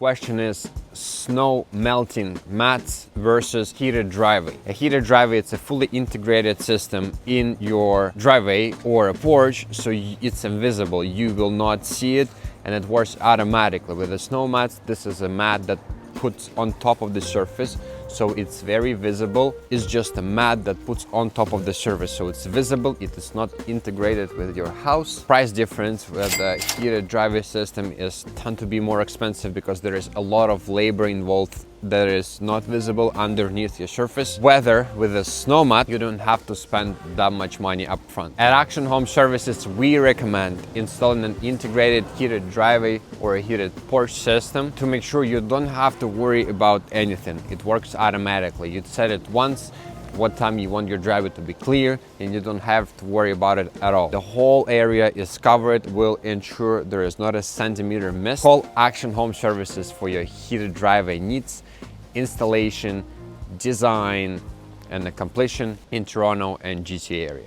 question is snow melting mats versus heated driveway. A heated driveway, it's a fully integrated system in your driveway or a porch, so it's invisible. You will not see it, and it works automatically. With the snow mats, this is a mat that puts on top of the surface, so it's very visible. It's just a mat that puts on top of the surface, so it's visible. It is not integrated with your house. Price difference with the heated driveway system is tend to be more expensive because there is a lot of labor involved that is not visible underneath your surface. Whether with a snow mat, you don't have to spend that much money up front. At Action Home Services, we recommend installing an integrated heated driveway or a heated porch system to make sure you don't have to worry about anything. It works automatically. You set it once, what time you want your driveway to be clear, and you don't have to worry about it at all. The whole area is covered, will ensure there is not a centimeter missed. Call Action Home Services for your heated driveway needs, installation, design, and the completion in Toronto and GTA area.